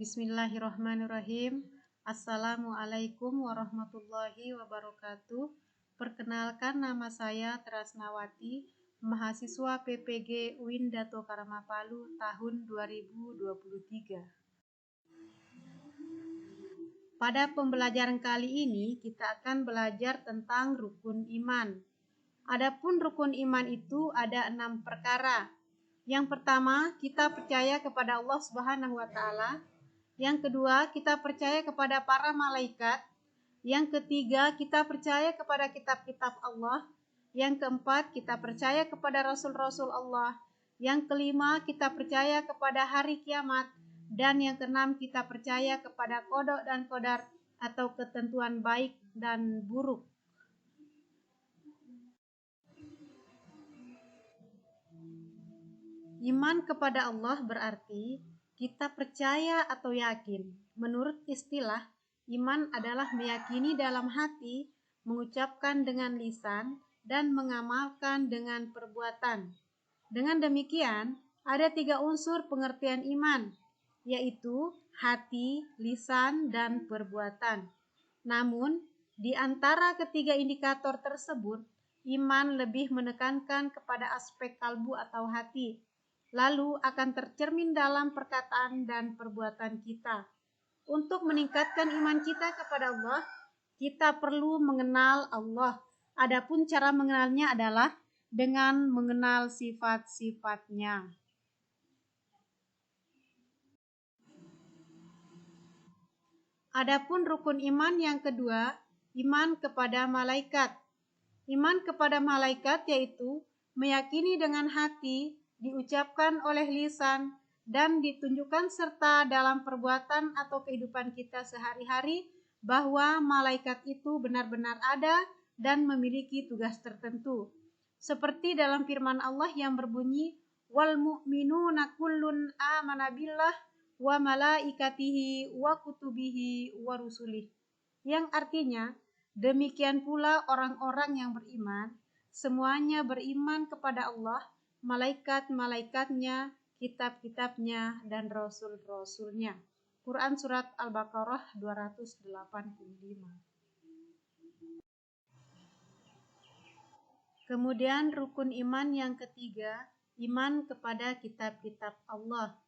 Bismillahirrahmanirrahim. Assalamualaikum warahmatullahi wabarakatuh. Perkenalkan, nama saya Trasnawati, mahasiswa PPG UIN Dato Karama Palu tahun 2023. Pada pembelajaran kali ini kita akan belajar tentang rukun iman. Adapun rukun iman itu ada 6 perkara. Yang pertama, kita percaya kepada Allah Subhanahu wa Ta'ala. Yang kedua, kita percaya kepada para malaikat. Yang ketiga, kita percaya kepada kitab-kitab Allah. Yang keempat, kita percaya kepada rasul-rasul Allah. Yang kelima, kita percaya kepada hari kiamat. Dan yang keenam, kita percaya kepada qada dan qadar atau ketentuan baik dan buruk. Iman kepada Allah berarti kita percaya atau yakin. Menurut istilah, iman adalah meyakini dalam hati, mengucapkan dengan lisan, dan mengamalkan dengan perbuatan. Dengan demikian, ada 3 unsur pengertian iman, yaitu hati, lisan, dan perbuatan. Namun, di antara ketiga indikator tersebut, iman lebih menekankan kepada aspek kalbu atau hati, lalu akan tercermin dalam perkataan dan perbuatan kita. Untuk meningkatkan iman kita kepada Allah, kita perlu mengenal Allah. Adapun cara mengenalnya adalah dengan mengenal sifat-sifatnya. Adapun rukun iman yang kedua, iman kepada malaikat. Iman kepada malaikat yaitu meyakini dengan hati, diucapkan oleh lisan, dan ditunjukkan serta dalam perbuatan atau kehidupan kita sehari-hari bahwa malaikat itu benar-benar ada dan memiliki tugas tertentu. Seperti dalam firman Allah yang berbunyi, wal mu'minuna kullun amana billah wa malaikatihi wa kutubihi wa rusulih. Yang artinya, demikian pula orang-orang yang beriman, semuanya beriman kepada Allah, malaikat-malaikatnya, kitab-kitabnya, dan rasul-rasulnya. Quran Surat Al-Baqarah 285. Kemudian rukun iman yang ketiga, iman kepada kitab-kitab Allah.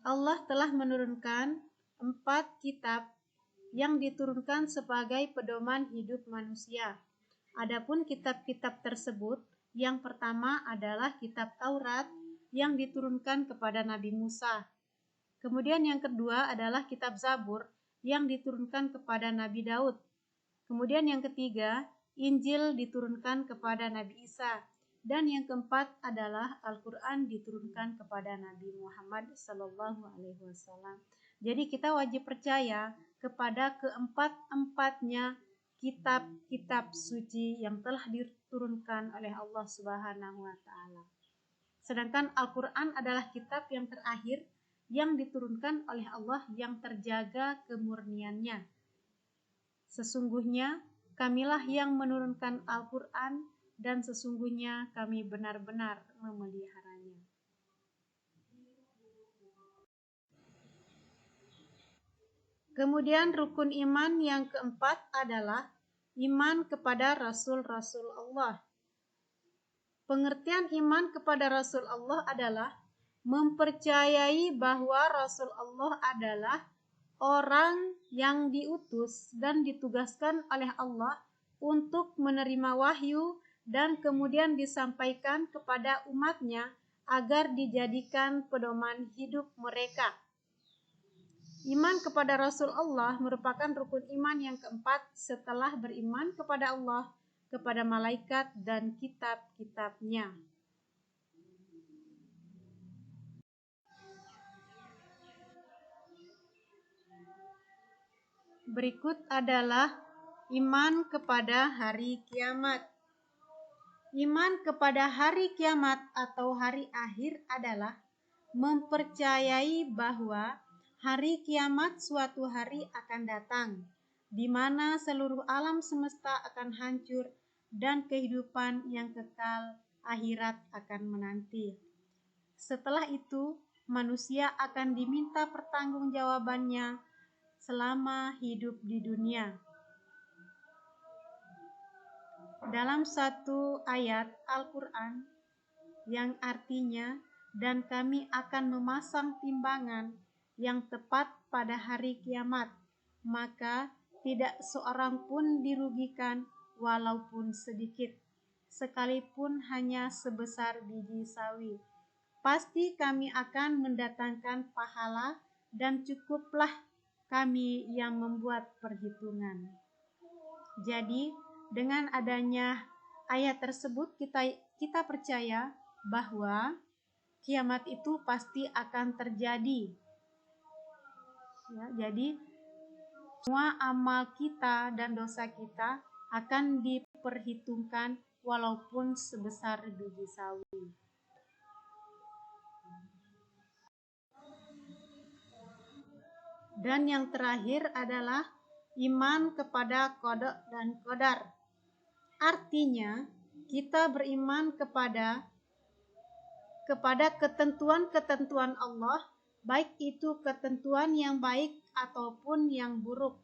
Allah telah menurunkan 4 kitab yang diturunkan sebagai pedoman hidup manusia. Adapun kitab-kitab tersebut, yang pertama adalah kitab Taurat yang diturunkan kepada Nabi Musa. Kemudian yang kedua adalah kitab Zabur yang diturunkan kepada Nabi Daud. Kemudian yang ketiga, Injil diturunkan kepada Nabi Isa. Dan yang keempat adalah Al-Quran diturunkan kepada Nabi Muhammad SAW. Jadi kita wajib percaya kepada keempat-empatnya kitab-kitab suci yang telah diturunkan oleh Allah Subhanahu wa Ta'ala. Sedangkan Al-Quran adalah kitab yang terakhir yang diturunkan oleh Allah yang terjaga kemurniannya. Sesungguhnya kamilah yang menurunkan Al-Quran dan sesungguhnya kami benar-benar memeliharanya. Kemudian rukun iman yang keempat adalah iman kepada Rasul-Rasul Allah. Pengertian iman kepada Rasul Allah adalah mempercayai bahwa Rasul Allah adalah orang yang diutus dan ditugaskan oleh Allah untuk menerima wahyu dan kemudian disampaikan kepada umatnya agar dijadikan pedoman hidup mereka. Iman kepada Rasul Allah merupakan rukun iman yang keempat setelah beriman kepada Allah, kepada malaikat, dan kitab-kitabnya. Berikut adalah iman kepada hari kiamat. Iman kepada hari kiamat atau hari akhir adalah mempercayai bahwa hari kiamat suatu hari akan datang, di mana seluruh alam semesta akan hancur dan kehidupan yang kekal akhirat akan menanti. Setelah itu, manusia akan diminta pertanggungjawabannya selama hidup di dunia. Dalam satu ayat Al-Quran yang artinya, dan kami akan memasang timbangan yang tepat pada hari kiamat, maka tidak seorang pun dirugikan walaupun sedikit, sekalipun hanya sebesar biji sawi. Pasti kami akan mendatangkan pahala dan cukuplah kami yang membuat perhitungan. Jadi, dengan adanya ayat tersebut kita percaya bahwa kiamat itu pasti akan terjadi. Ya, jadi semua amal kita dan dosa kita akan diperhitungkan walaupun sebesar biji sawi. Dan yang terakhir adalah iman kepada qada dan qadar. Artinya, kita beriman kepada ketentuan-ketentuan Allah, baik itu ketentuan yang baik ataupun yang buruk.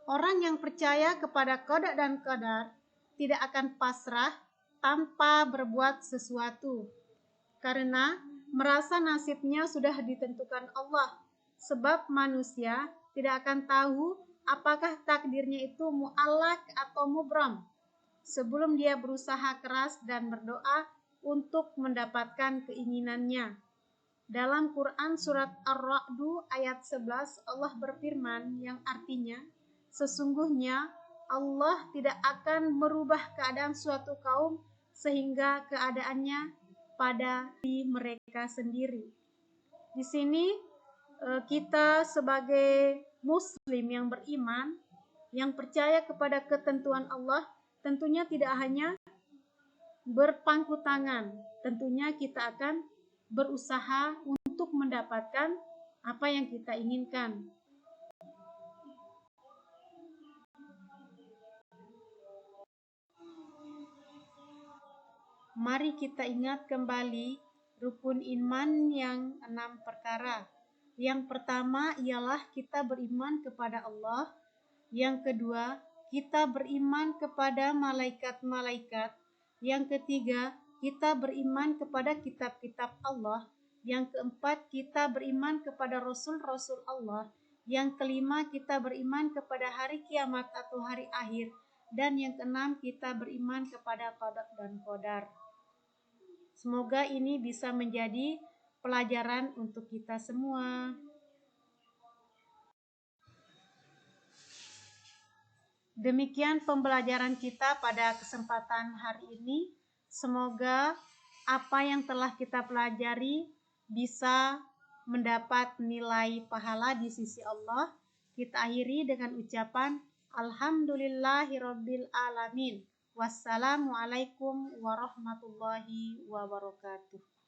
Orang yang percaya kepada qada dan qadar tidak akan pasrah tanpa berbuat sesuatu, karena merasa nasibnya sudah ditentukan Allah, sebab manusia tidak akan tahu apakah takdirnya itu mu'allaq atau mubram sebelum dia berusaha keras dan berdoa untuk mendapatkan keinginannya. Dalam Quran surat Ar-Ra'du ayat 11 Allah berfirman yang artinya, sesungguhnya Allah tidak akan merubah keadaan suatu kaum sehingga keadaannya pada diri mereka sendiri. Di sini kita sebagai muslim yang beriman, yang percaya kepada ketentuan Allah, tentunya tidak hanya berpangku tangan, tentunya kita akan berusaha untuk mendapatkan apa yang kita inginkan. Mari kita ingat kembali rukun iman yang 6 perkara. Yang pertama ialah kita beriman kepada Allah. Yang kedua, kita beriman kepada malaikat-malaikat. Yang ketiga, kita beriman kepada kitab-kitab Allah. Yang keempat, kita beriman kepada rasul-rasul Allah. Yang kelima, kita beriman kepada hari kiamat atau hari akhir. Dan yang keenam, kita beriman kepada qada dan qadar. Semoga ini bisa menjadi pelajaran untuk kita semua. Demikian pembelajaran kita pada kesempatan hari ini. Semoga apa yang telah kita pelajari bisa mendapat nilai pahala di sisi Allah. Kita akhiri dengan ucapan Alhamdulillahirabbil alamin. Wassalamualaikum warahmatullahi wabarakatuh.